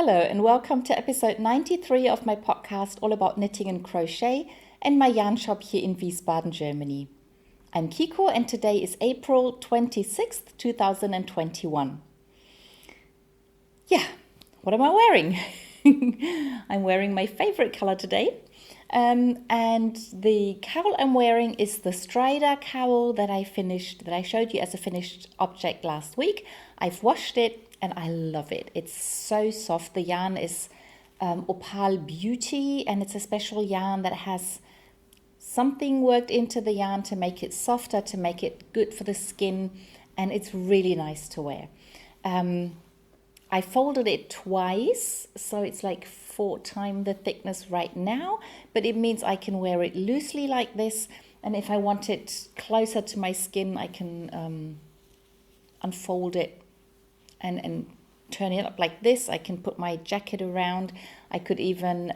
Hello and welcome to episode 93 of my podcast all about knitting and crochet and my yarn shop here in Wiesbaden, Germany. I'm Kiko and today is April 26th, 2021. Yeah, what am I wearing? I'm wearing my favorite color today. And the cowl I'm wearing is the Strider cowl that I showed you as a finished object last week. I've washed it and I love it. It's so soft. The yarn is Opal Beauty, and it's a special yarn that has something worked into the yarn to make it softer, to make it good for the skin, and it's really nice to wear. I folded it twice, so it's like 4 times the thickness right now, but it means I can wear it loosely like this, and if I want it closer to my skin, I can unfold it and turn it up like this. I can put my jacket around. I could even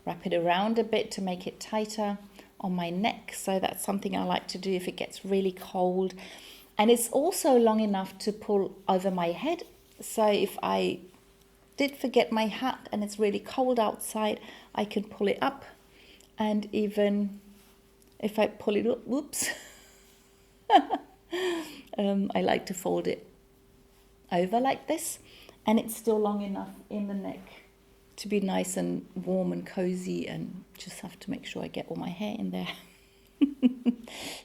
wrap it around a bit to make it tighter on my neck. So that's something I like to do if it gets really cold. And it's also long enough to pull over my head. So if I did forget my hat and it's really cold outside, I can pull it up. And even if I pull it up, whoops, I like to fold it over like this. And it's still long enough in the neck to be nice and warm and cozy, and just have to make sure I get all my hair in there.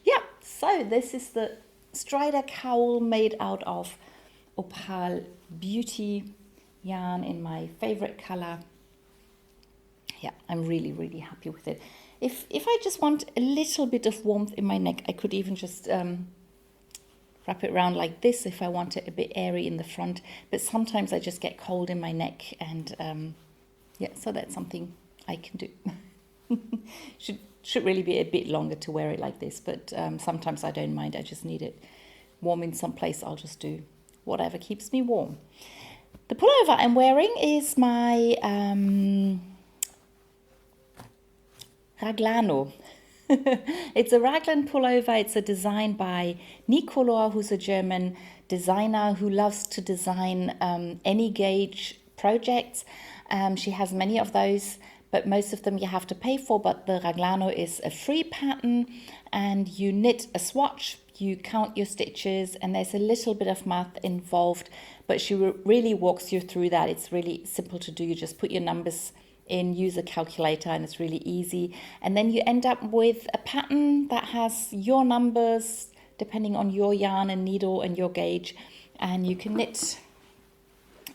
Yeah, so this is the Strider cowl made out of Opal Beauty yarn in my favorite color. Yeah, I'm really, really happy with it. If I just want a little bit of warmth in my neck, I could even just wrap it around like this if I want it a bit airy in the front. But sometimes I just get cold in my neck, and yeah, so that's something I can do. Should really be a bit longer to wear it like this, but sometimes I don't mind. I just need it warm in some place. I'll just do whatever keeps me warm. The pullover I'm wearing is my Raglano. It's a raglan pullover. It's a design by Nicolor, who's a German designer who loves to design any gauge projects. She has many of those, but most of them you have to pay for. But the Raglano is a free pattern, and you knit a swatch, you count your stitches, and there's a little bit of math involved, but she really walks you through that. It's really simple to do. You just put your numbers in, use a calculator, and it's really easy. And then you end up with a pattern that has your numbers depending on your yarn and needle and your gauge, and you can knit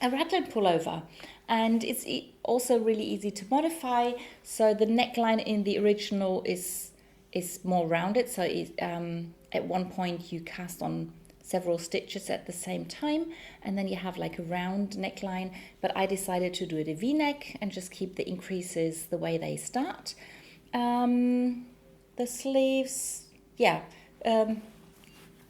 a raglan pullover. And it's also really easy to modify. So the neckline in the original is more rounded. So at one point you cast on several stitches at the same time, and then you have like a round neckline. But I decided to do it a V-neck and just keep the increases the way they start. The sleeves, yeah.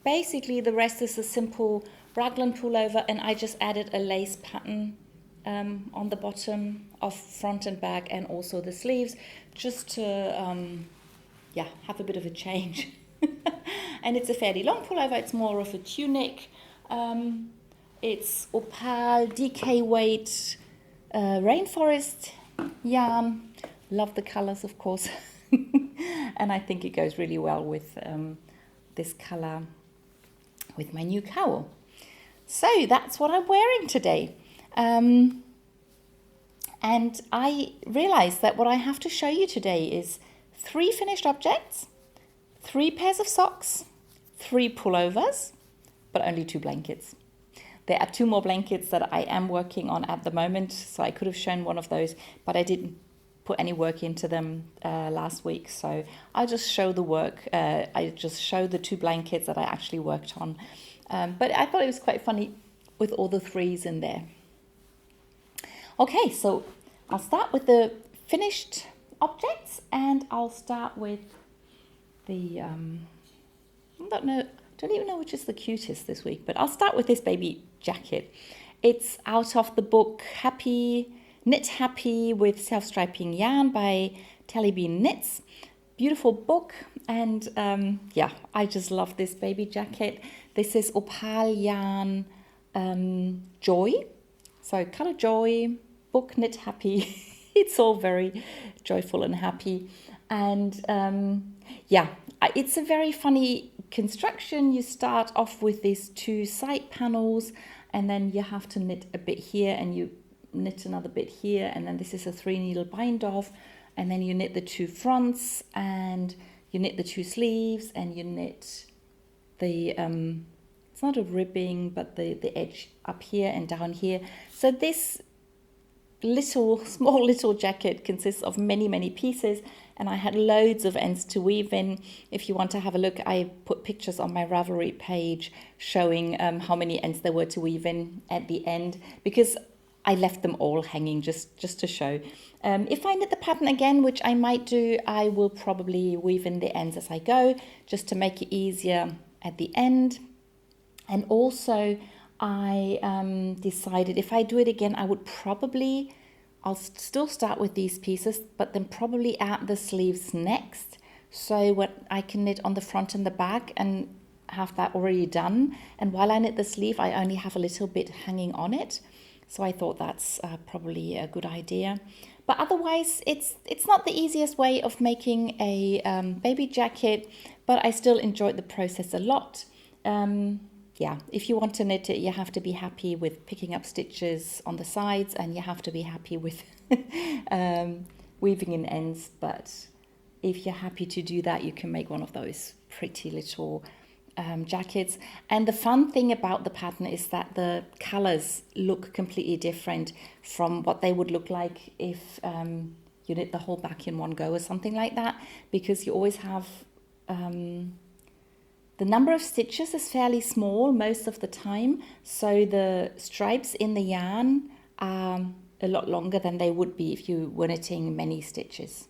Basically the rest is a simple raglan pullover, and I just added a lace pattern on the bottom of front and back, and also the sleeves, just to have a bit of a change. And it's a fairly long pullover. It's more of a tunic. It's Opal DK weight rainforest yarn. Love the colors, of course. And I think it goes really well with this color with my new cowl. So that's what I'm wearing today. And I realized that what I have to show you today is 3 finished objects, 3 pairs of socks, 3 pullovers, but only 2 blankets. There are 2 more blankets that I am working on at the moment, so I could have shown one of those, but I didn't put any work into them last week, so I'll just show the work. I just show the 2 blankets that I actually worked on. But I thought it was quite funny with all the 3s in there. Okay, so I'll start with the finished objects, and I'll start with the, don't even know which is the cutest this week, but I'll start with this baby jacket. It's out of the book Knit Happy with Self-Striping Yarn by Telly Bean Knits. Beautiful book, and I just love this baby jacket. This is Opal yarn joy. So color joy, book knit happy. It's all very joyful and happy. And it's a very funny construction. You start off with these 2 side panels, and then you have to knit a bit here, and you knit another bit here, and then this is a 3 needle bind off, and then you knit the 2 fronts, and you knit the 2 sleeves, and you knit the it's not a ribbing, but the edge up here and down here. So this small little jacket consists of many pieces, and I had loads of ends to weave in. If you want to have a look, I put pictures on my Ravelry page showing how many ends there were to weave in at the end, because I left them all hanging just to show. If I knit the pattern again, which I might do, I will probably weave in the ends as I go, just to make it easier at the end. And also I decided if I do it again, I'll still start with these pieces, but then probably add the sleeves next. So what I can knit on the front and the back and have that already done. And while I knit the sleeve, I only have a little bit hanging on it. So I thought that's probably a good idea. But otherwise, it's not the easiest way of making a baby jacket, but I still enjoyed the process a lot. If you want to knit it, you have to be happy with picking up stitches on the sides, and you have to be happy with weaving in ends. But if you're happy to do that, you can make one of those pretty little jackets. And the fun thing about the pattern is that the colors look completely different from what they would look like if you knit the whole back in one go or something like that, because you always have the number of stitches is fairly small most of the time, so the stripes in the yarn are a lot longer than they would be if you were knitting many stitches.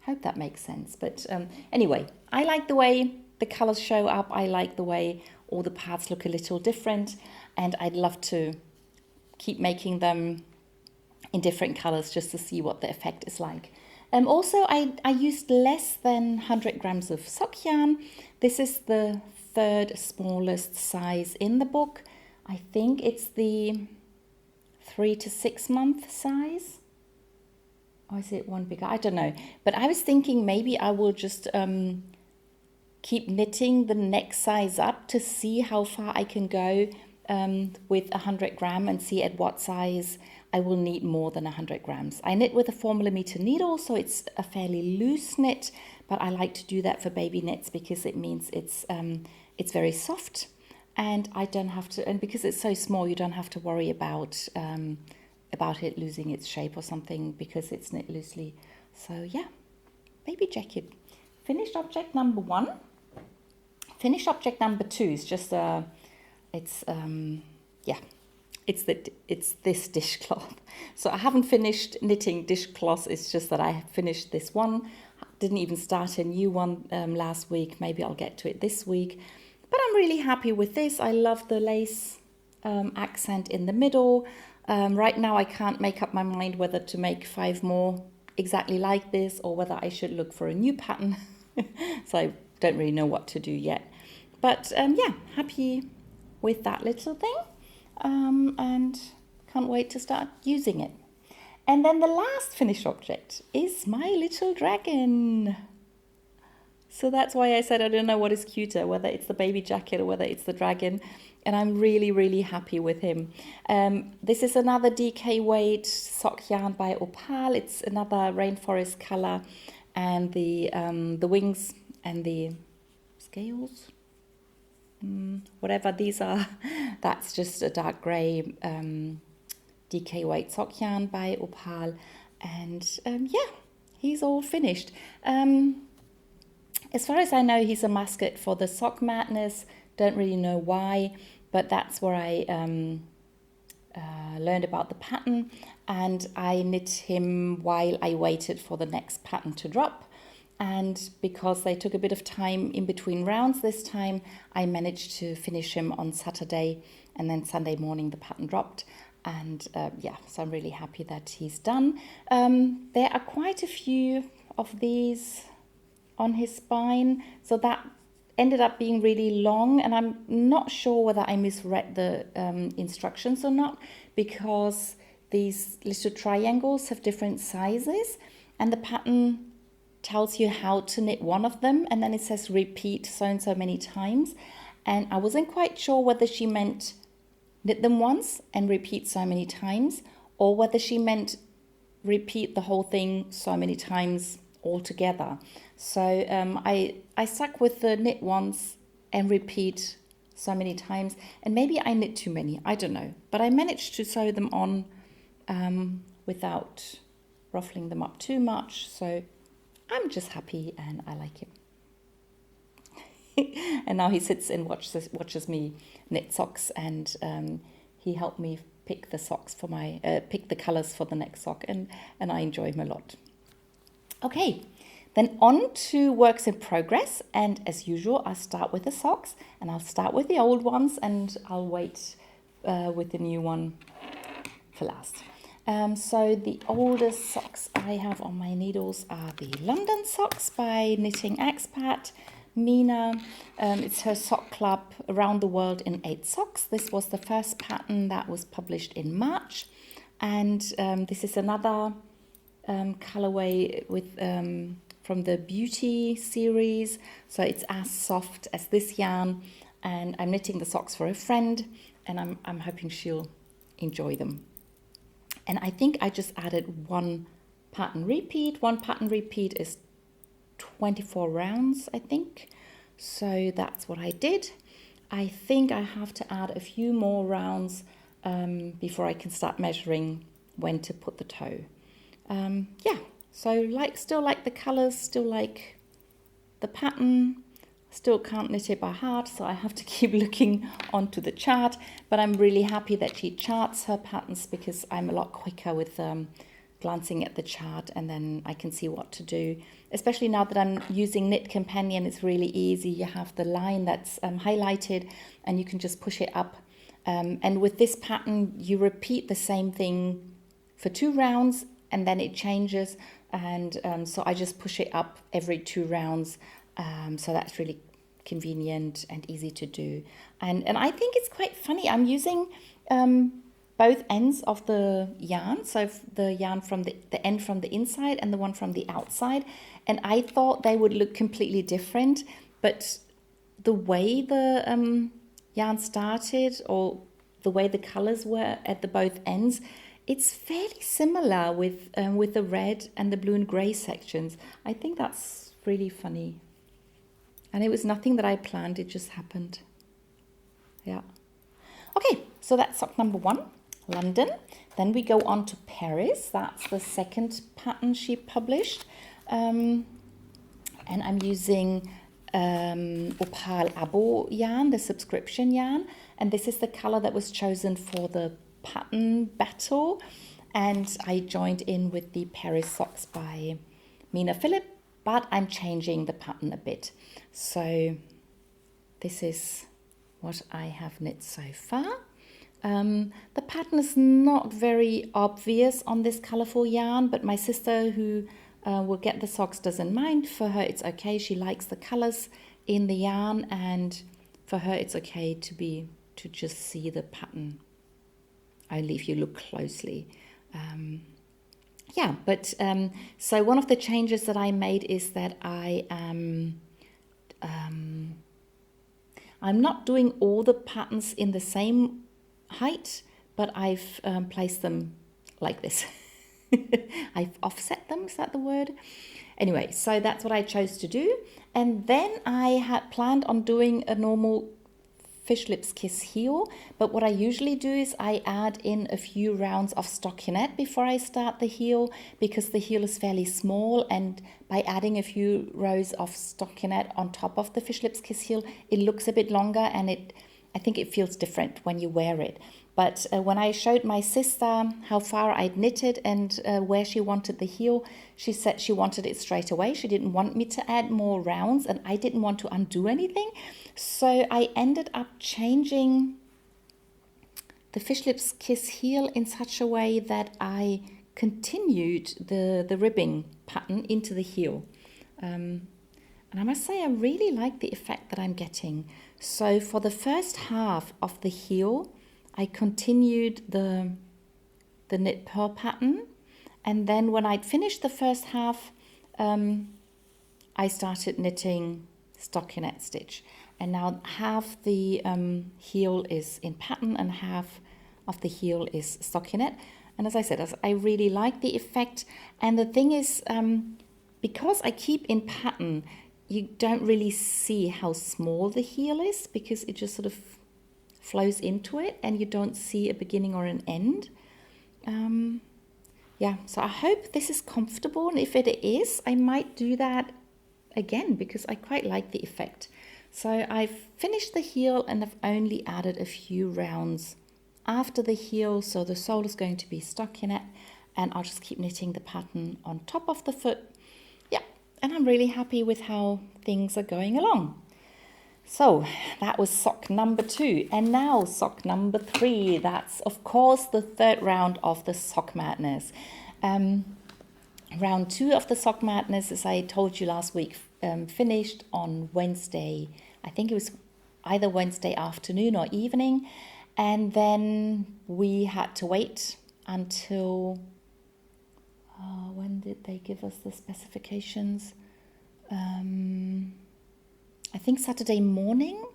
Hope that makes sense. But anyway, I like the way the colors show up. I like the way all the parts look a little different, and I'd love to keep making them in different colors just to see what the effect is like. Also, I used less than 100 grams of sock yarn. This is the 3rd smallest size in the book. I think it's the 3 to 6 month size. Or is it one bigger? I don't know. But I was thinking maybe I will just keep knitting the next size up to see how far I can go with 100 gram and see at what size I will need more than 100 grams. I knit with a 4mm needle, so it's a fairly loose knit, but I like to do that for baby knits because it means it's very soft, and I don't have to, and because it's so small, you don't have to worry about it losing its shape or something because it's knit loosely. So yeah, baby jacket. Finished object number 1. Finished object number 2 is just it's this dishcloth. So I haven't finished knitting dishcloths. It's just that I finished this one. Didn't even start a new one last week. Maybe I'll get to it this week. But I'm really happy with this. I love the lace accent in the middle. Right now I can't make up my mind whether to make 5 more exactly like this or whether I should look for a new pattern. So I don't really know what to do yet. But happy with that little thing. And can't wait to start using it. And then the last finished object is my little dragon. So that's why I said I don't know what is cuter, whether it's the baby jacket or whether it's the dragon. And I'm really, really happy with him. This is another DK weight sock yarn by Opal. It's another rainforest color, and the wings and the scales, whatever these are, that's just a dark grey DK weight sock yarn by Opal. And he's all finished. As far as I know, he's a mascot for the Sockmadness. Don't really know why, but that's where I learned about the pattern, and I knit him while I waited for the next pattern to drop. And because they took a bit of time in between rounds this time, I managed to finish him on Saturday, and then Sunday morning the pattern dropped. And so I'm really happy that he's done. There are quite a few of these on his spine, so that ended up being really long, and I'm not sure whether I misread the instructions or not, because these little triangles have different sizes, and the pattern tells you how to knit one of them, and then it says repeat so and so many times. And I wasn't quite sure whether she meant knit them once and repeat so many times, or whether she meant repeat the whole thing so many times all together. So I stuck with the knit once and repeat so many times, and maybe I knit too many, I don't know, but I managed to sew them on without ruffling them up too much, so I'm just happy and I like him. And now he sits and watches me knit socks, and he helped me pick the socks for pick the colors for the next sock, and I enjoy him a lot. Okay, then on to works in progress, and as usual I'll start with the socks, and I'll start with the old ones, and I'll wait with the new one for last. So the oldest socks I have on my needles are the London socks by Knitting Expat Mina. It's her sock club Around the World in 8 Socks. This was the first pattern that was published in March, and this is another colorway with from the Beauty series, so it's as soft as this yarn, and I'm knitting the socks for a friend, and I'm hoping she'll enjoy them. And I think I just added one pattern repeat. One pattern repeat is 24 rounds, I think. So that's what I did. I think I have to add a few more rounds before I can start measuring when to put the toe. Yeah, so still like the colors, still like the pattern. Still can't knit it by heart, so I have to keep looking onto the chart, but I'm really happy that she charts her patterns, because I'm a lot quicker with glancing at the chart, and then I can see what to do. Especially now that I'm using Knit Companion, it's really easy. You have the line that's highlighted, and you can just push it up. And with this pattern, you repeat the same thing for 2 rounds, and then it changes. And so I just push it up every 2 rounds. So that's really convenient and easy to do. And I think it's quite funny. I'm using both ends of the yarn. So the yarn from the end from the inside and the one from the outside. And I thought they would look completely different. But the way the yarn started, or the way the colors were at the both ends, it's fairly similar with the red and the blue and grey sections. I think that's really funny. And it was nothing that I planned, it just happened. Yeah. Okay, so that's sock number 1, London. Then we go on to Paris. That's the second pattern she published. And I'm using Opal Abo yarn, the subscription yarn. And this is the color that was chosen for the pattern battle. And I joined in with the Paris socks by Mina Phillip, but I'm changing the pattern a bit. So this is what I have knit so far. The pattern is not very obvious on this colorful yarn, but my sister, who will get the socks, doesn't mind. For her it's okay, she likes the colors in the yarn, and for her it's okay to just see the pattern only if you look closely. Yeah, but so one of the changes that I made is that I'm not doing all the patterns in the same height, but I've placed them like this. I've offset them, is that the word? Anyway, so that's what I chose to do. And then I had planned on doing a normal fish lips kiss heel, but what I usually do is I add in a few rounds of stockinette before I start the heel, because the heel is fairly small, and by adding a few rows of stockinette on top of the fish lips kiss heel, it looks a bit longer, and I think it feels different when you wear it. But when I showed my sister how far I'd knitted and where she wanted the heel, she said she wanted it straight away. She didn't want me to add more rounds, and I didn't want to undo anything. So I ended up changing the fish lips kiss heel in such a way that I continued the ribbing pattern into the heel. And And I must say, I really like the effect that I'm getting. So for the first half of the heel, I continued the knit purl pattern. And then when I'd finished the first half, I started knitting stockinette stitch. And now half the heel is in pattern and half of the heel is stockinette. And as I said, I really like the effect. And the thing is, because I keep in pattern, you don't really see how small the heel is because it just sort of flows into it and you don't see a beginning or an end. Yeah, so I hope this is comfortable, and if it is, I might do that again because I quite like the effect. So I've finished the heel and I've only added a few rounds after the heel, so the sole is going to be stockinette, and I'll just keep knitting the pattern on top of the foot. Yeah, and I'm really happy with how things are going along. So that was sock number 2, and now sock number 3. That's of course the third round of the Sock Madness. Round 2 of the Sock Madness, as I told you last week, finished on Wednesday. I think it was either Wednesday afternoon or evening, and then we had to wait until when did they give us the specifications? I think Saturday morning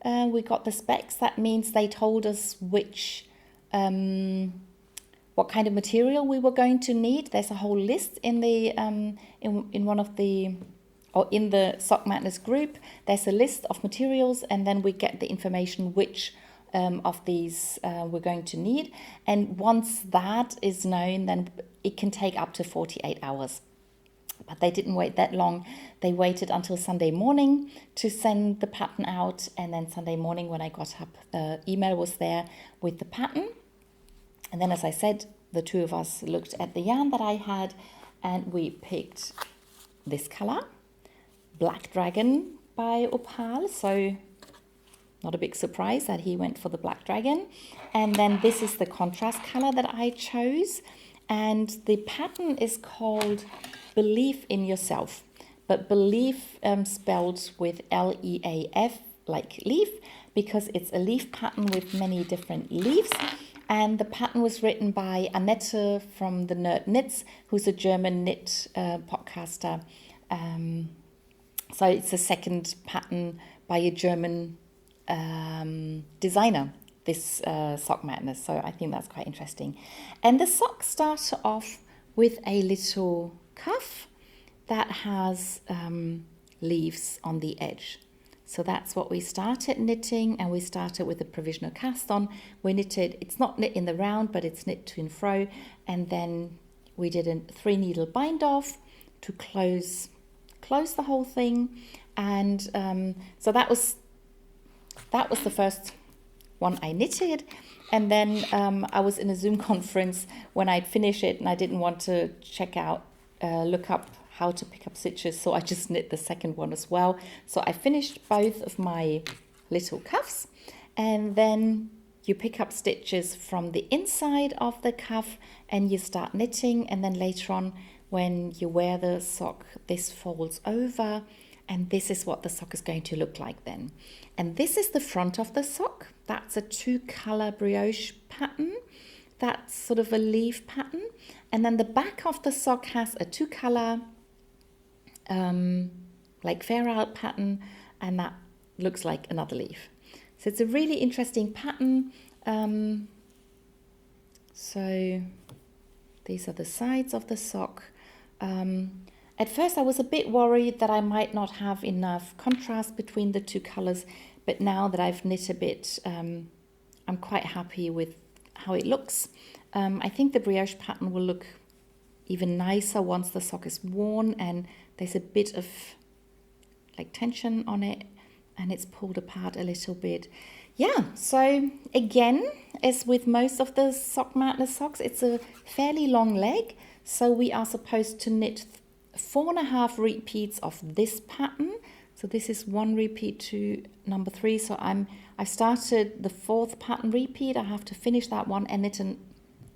we got the specs. That means they told us which what kind of material we were going to need. There's a whole list in the in one of the, or in the Sock Madness group. There's a list of materials, and then we get the information which of these we're going to need. And once that is known, then it can take up to 48 hours. But they didn't wait that long. They waited until Sunday morning to send the pattern out. And then Sunday morning when I got up, the email was there with the pattern. And then, as I said, the two of us looked at the yarn that I had and we picked this color, Black Dragon by Opal. So not a big surprise that he went for the Black Dragon. And then this is the contrast color that I chose. And the pattern is called Belief in Yourself, but Beleaf spelled with L-E-A-F, like leaf, because it's a leaf pattern with many different leaves. And the pattern was written by Annette from the Nerd Knits, who's a German knit podcaster. So it's a second pattern by a German designer, this Sock Madness. So I think that's quite interesting. And the sock starts off with a little cuff that has leaves on the edge. So that's what we started knitting, and we started with a provisional cast on. We knitted, it's not knit in the round, but it's knit to and fro, and then we did a 3-needle bind off to close the whole thing. And so that was the first one I knitted. And then I was in a Zoom conference when I'd finished it, and I didn't want to look up how to pick up stitches, so I just knit the second one as well. So I finished both of my little cuffs, and then you pick up stitches from the inside of the cuff and you start knitting, and then later on when you wear the sock, this folds over, and this is what the sock is going to look like then. And this is the front of the sock. That's a 2-color brioche pattern. That's sort of a leaf pattern. And then the back of the sock has a 2-color like fair out pattern, and that looks like another leaf. So it's a really interesting pattern. So these are the sides of the sock. At first I was a bit worried that I might not have enough contrast between the 2 colors, but now that I've knit a bit, I'm quite happy with how it looks. I think the brioche pattern will look even nicer once the sock is worn and there's a bit of like tension on it and it's pulled apart a little bit. Yeah, so again, as with most of the Sock Madness socks, it's a fairly long leg. So we are supposed to knit 4.5 repeats of this pattern. So this is 1 repeat to number 3. So I started the 4th pattern repeat. I have to finish that one and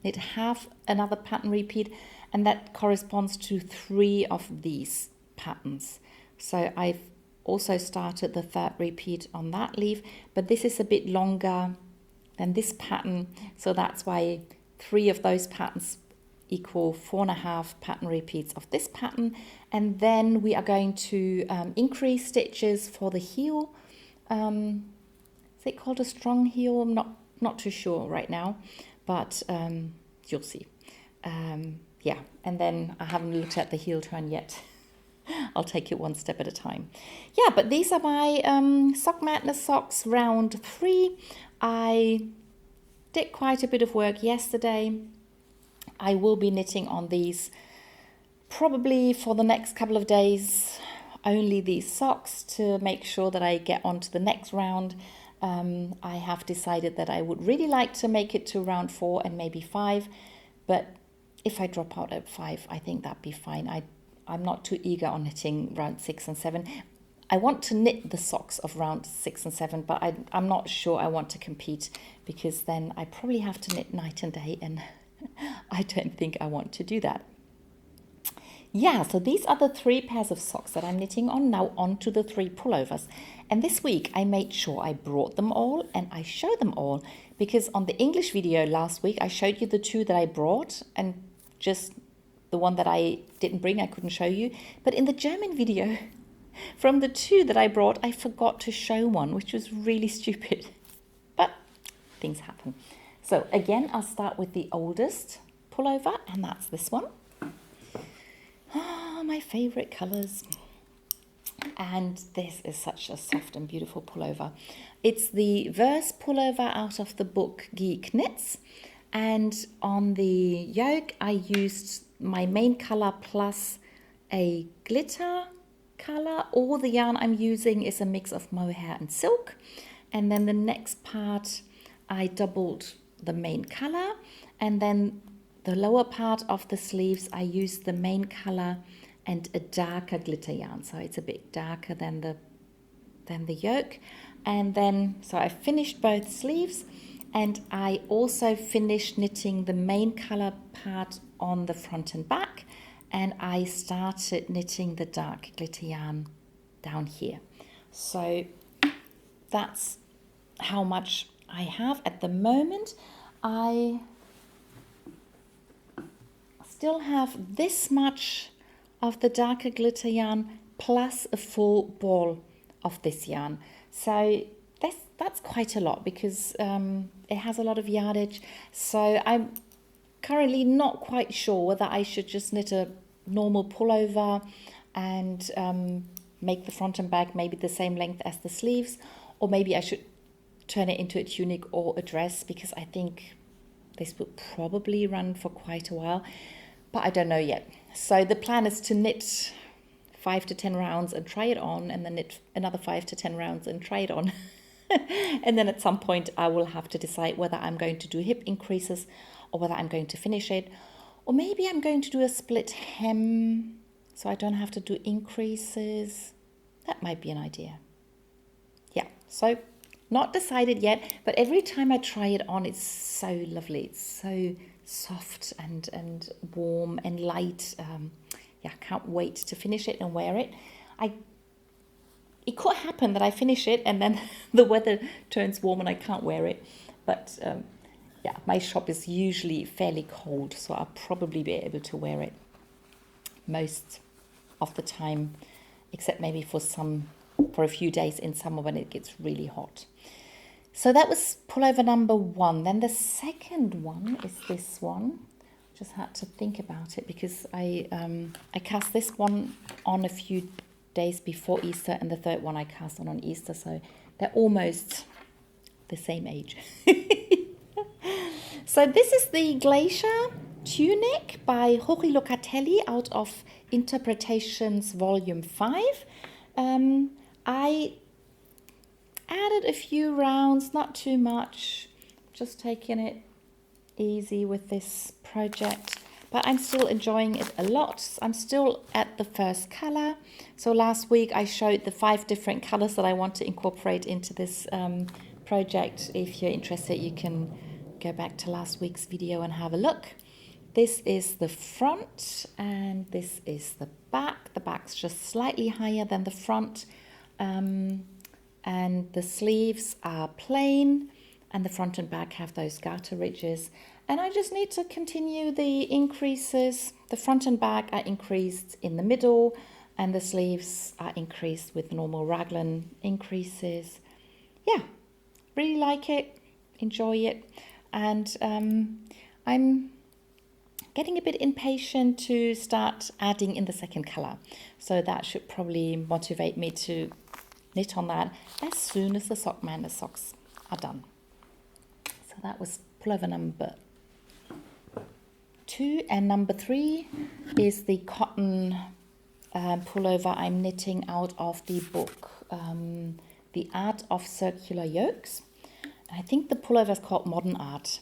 knit half another pattern repeat, and that corresponds to 3 of these patterns. So I've also started the third repeat on that leaf, but this is a bit longer than this pattern, so that's why 3 of those patterns equal 4.5 pattern repeats of this pattern. And then we are going to increase stitches for the heel. Is it called a strong heel? I'm not too sure right now, but you'll see. Yeah, and then I haven't looked at the heel turn yet. I'll take it one step at a time. Yeah, but these are my Sockmadness socks round 3. I did quite a bit of work yesterday. I will be knitting on these probably for the next couple of days, only these socks to make sure that I get on to the next round. I have decided that I would really like to make it to round 4 and maybe 5, but if I drop out at 5, I think that'd be fine. I'm not too eager on knitting round 6 and 7. I want to knit the socks of round 6 and 7, but I'm not sure I want to compete, because then I probably have to knit night and day, and I don't think I want to do that. Yeah, so these are the 3 pairs of socks that I'm knitting on. Now on to the 3 pullovers. And this week I made sure I brought them all and I showed them all, because on the English video last week I showed you the 2 that I brought, and just the one that I didn't bring I couldn't show you. But in the German video, from the 2 that I brought, I forgot to show one, which was really stupid. But things happen. So again, I'll start with the oldest pullover, and that's this one. Ah, my favorite colors. And this is such a soft and beautiful pullover. It's the verse pullover out of the book Geek Knits. And on the yoke, I used my main color plus a glitter color. All the yarn I'm using is a mix of mohair and silk. And then the next part, I doubled the main color. And then the lower part of the sleeves, I used the main color and a darker glitter yarn. So it's a bit darker than the yoke. And then, so I finished both sleeves, and I also finished knitting the main color part on the front and back, and I started knitting the dark glitter yarn down here. So that's how much I have at the moment. I still have this much of the darker glitter yarn plus a full ball of this yarn. So that's quite a lot, because it has a lot of yardage. So I'm currently not quite sure whether I should just knit a normal pullover and make the front and back maybe the same length as the sleeves, or maybe I should turn it into a tunic or a dress, because I think this would probably run for quite a while, but I don't know yet. So the plan is to knit 5 to 10 rounds and try it on, and then knit another 5 to 10 rounds and try it on. And then at some point I will have to decide whether I'm going to do hip increases or whether I'm going to finish it, or maybe I'm going to do a split hem so I don't have to do increases. That might be an idea. Yeah, so not decided yet, but every time I try it on, it's so lovely. It's so soft and warm and light. Yeah, can't wait to finish it and wear it. It could happen that I finish it and then the weather turns warm and I can't wear it. But yeah, my shop is usually fairly cold, so I'll probably be able to wear it most of the time, except maybe for a few days in summer when it gets really hot. So that was pullover number 1. Then the second one is this one. Just had to think about it, because I cast this one on a few days before Easter, and the third one I cast on Easter, so they're almost the same age. So this is the Glacier Tunic by Jorge Locatelli out of Interpretations Volume 5. I added a few rounds, not too much, just taking it easy with this project, but I'm still enjoying it a lot. I'm still at the first color. So last week I showed the 5 different colors that I want to incorporate into this project. If you're interested, you can go back to last week's video and have a look. This is the front and this is the back. The back's just slightly higher than the front. and the sleeves are plain, and the front and back have those garter ridges. And I just need to continue the increases. The front and back are increased in the middle, and the sleeves are increased with normal raglan increases. Yeah, really like it, enjoy it, and I'm getting a bit impatient to start adding in the second color. So that should probably motivate me to knit on that as soon as the Sockmadness socks are done. So that was pullover number 2, and number 3 is the cotton pullover I'm knitting out of the book, The Art of Circular Yokes. I think the pullover is called Modern Art,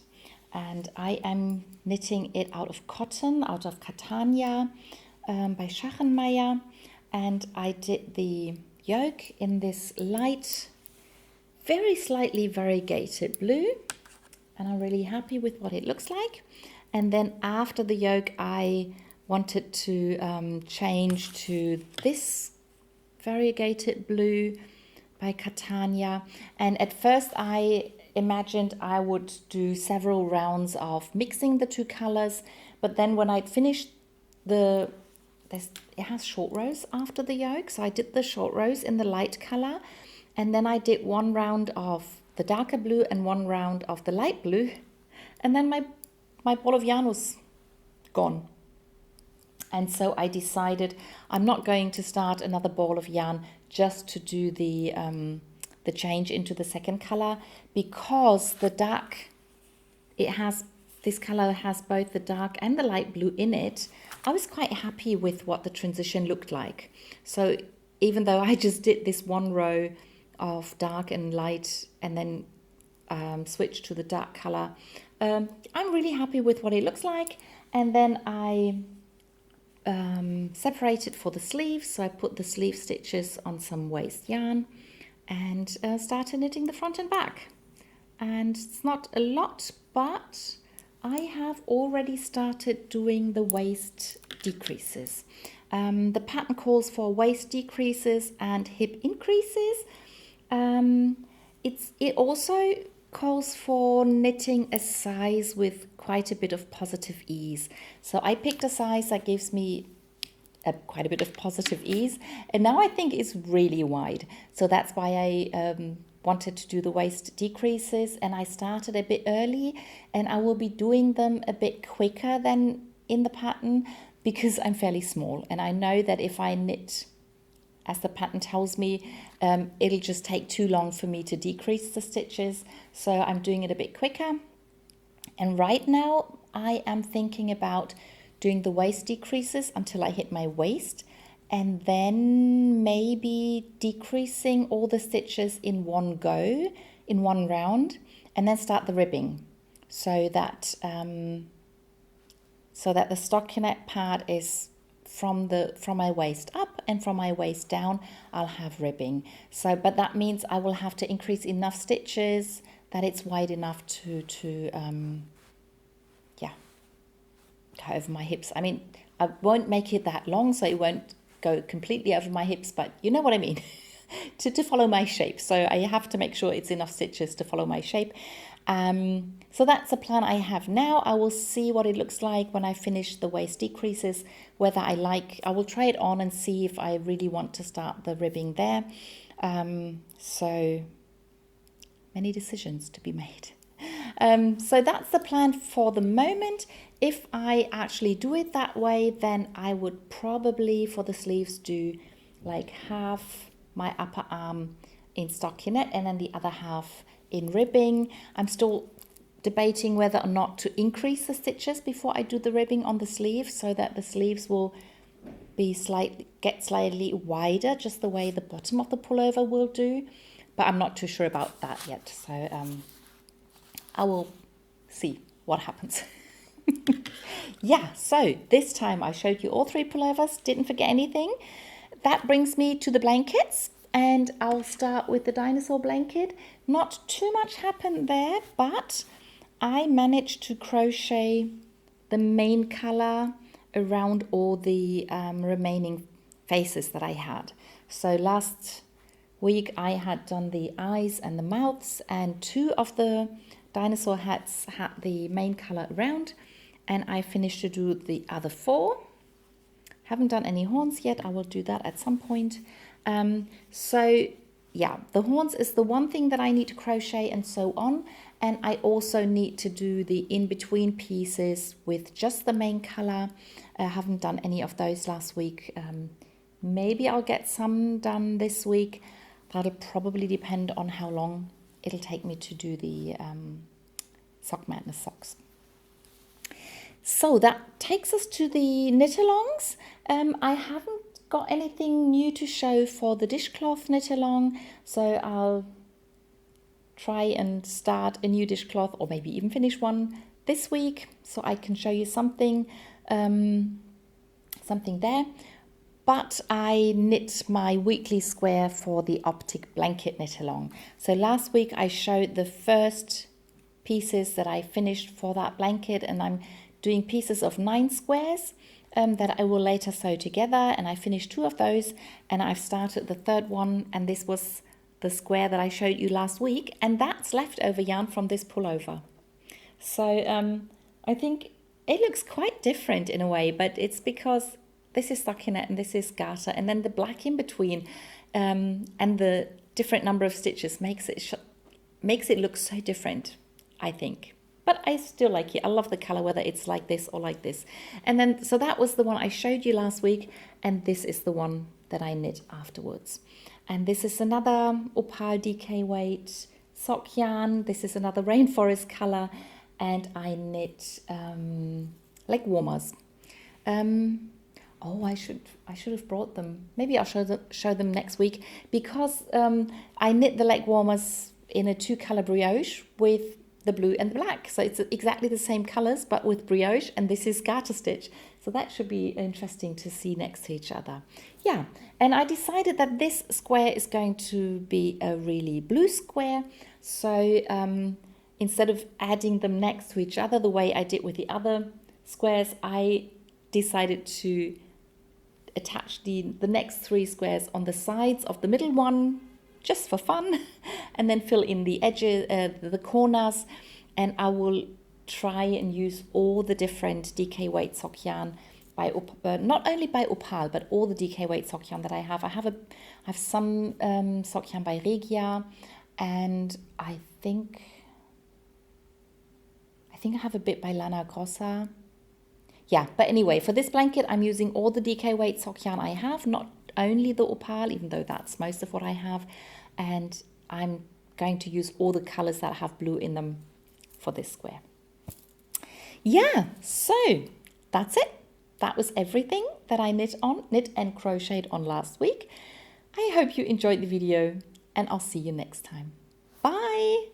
and I am knitting it out of cotton, out of Catania by Schachenmeier, and I did the yoke in this light, very slightly variegated blue, and I'm really happy with what it looks like. And then after the yoke, I wanted to change to this variegated blue by Catania. And at first I imagined I would do several rounds of mixing the two colors, but then when I'd finished it has short rows after the yoke, so I did the short rows in the light color, and then I did one round of the darker blue and one round of the light blue, and then my ball of yarn was gone. And so I decided I'm not going to start another ball of yarn just to do the change into the second color, because the dark, this color has both the dark and the light blue in it. I was quite happy with what the transition looked like. So even though I just did this one row of dark and light and then switched to the dark color, I'm really happy with what it looks like. And then I separated for the sleeves, so I put the sleeve stitches on some waste yarn and started knitting the front and back. And it's not a lot, but I have already started doing the waist decreases. The pattern calls for waist decreases and hip increases. It also calls for knitting a size with quite a bit of positive ease. So I picked a size that gives me quite a bit of positive ease, and now I think it's really wide. So that's why I wanted to do the waist decreases, and I started a bit early, and I will be doing them a bit quicker than in the pattern because I'm fairly small, and I know that if I knit as the pattern tells me, it'll just take too long for me to decrease the stitches, so I'm doing it a bit quicker. And right now I am thinking about doing the waist decreases until I hit my waist, and then maybe decreasing all the stitches in one go, in one round, and then start the ribbing, so that the stockinette part is from my waist up, and from my waist down I'll have ribbing. So, but that means I will have to increase enough stitches that it's wide enough to go over my hips. I mean, I won't make it that long, so it won't go completely over my hips, but you know what I mean. to follow my shape. So I have to make sure it's enough stitches to follow my shape. So that's the plan I have now. I will see what it looks like when I finish the waist decreases, whether I will try it on and see if I really want to start the ribbing there. So many decisions to be made. So that's the plan for the moment. If I actually do it that way, then I would probably for the sleeves do like half my upper arm in stockinette and then the other half in ribbing. I'm still debating whether or not to increase the stitches before I do the ribbing on the sleeve, so that the sleeves will get slightly wider, just the way the bottom of the pullover will do. But I'm not too sure about that yet, so I will see what happens. Yeah, so this time I showed you all 3 pullovers, didn't forget anything. That brings me to the blankets, and I'll start with the dinosaur blanket. Not too much happened there, but I managed to crochet the main color around all the remaining faces that I had. So last week I had done the eyes and the mouths, and 2 of the dinosaur hats had the main color around, and I finished to do the other 4. Haven't done any horns yet. I will do that at some point. So yeah, the horns is the one thing that I need to crochet and sew on, and I also need to do the in-between pieces with just the main color. I haven't done any of those last week. Maybe I'll get some done this week. That'll probably depend on how long it'll take me to do the Sockmadness socks. So that takes us to the knit-alongs. I haven't got anything new to show for the dishcloth knit-along, so I'll try and start a new dishcloth, or maybe even finish one this week, so I can show you something there. But I knit my weekly square for the Optic blanket knit-along. So last week I showed the first pieces that I finished for that blanket, and I'm doing pieces of 9 squares that I will later sew together, and I finished 2 of those, and I've started the 3rd one, and this was the square that I showed you last week, and that's leftover yarn from this pullover. So I think it looks quite different in a way, but it's because this is stockinette and this is garter, and then the black in between and the different number of stitches makes it look so different, I think. But I still like it. I love the color, whether it's like this or like this. And then, so that was the one I showed you last week, and this is the one that I knit afterwards. And this is another Opal DK weight sock yarn. This is another rainforest color, and I knit leg warmers. Oh, I should have brought them. Maybe I'll show them next week, because I knit the leg warmers in a 2-color brioche with the blue and the black. So it's exactly the same colors, but with brioche, and this is garter stitch. So that should be interesting to see next to each other. Yeah, and I decided that this square is going to be a really blue square. So instead of adding them next to each other the way I did with the other squares, I decided to attach the next 3 squares on the sides of the middle one, just for fun, and then fill in the edges, the corners, and I will try and use all the different DK weight sock yarn by not only by Opal, but all the DK weight sock yarn that I have. I have some sock yarn by Regia, and I think I have a bit by Lana Grossa. Yeah, but anyway, for this blanket, I'm using all the DK weight sock yarn I have, not only the Opal, even though that's most of what I have. And I'm going to use all the colors that have blue in them for this square. Yeah, so that's it. That was everything that I knit and crocheted on last week. I hope you enjoyed the video, and I'll see you next time. Bye!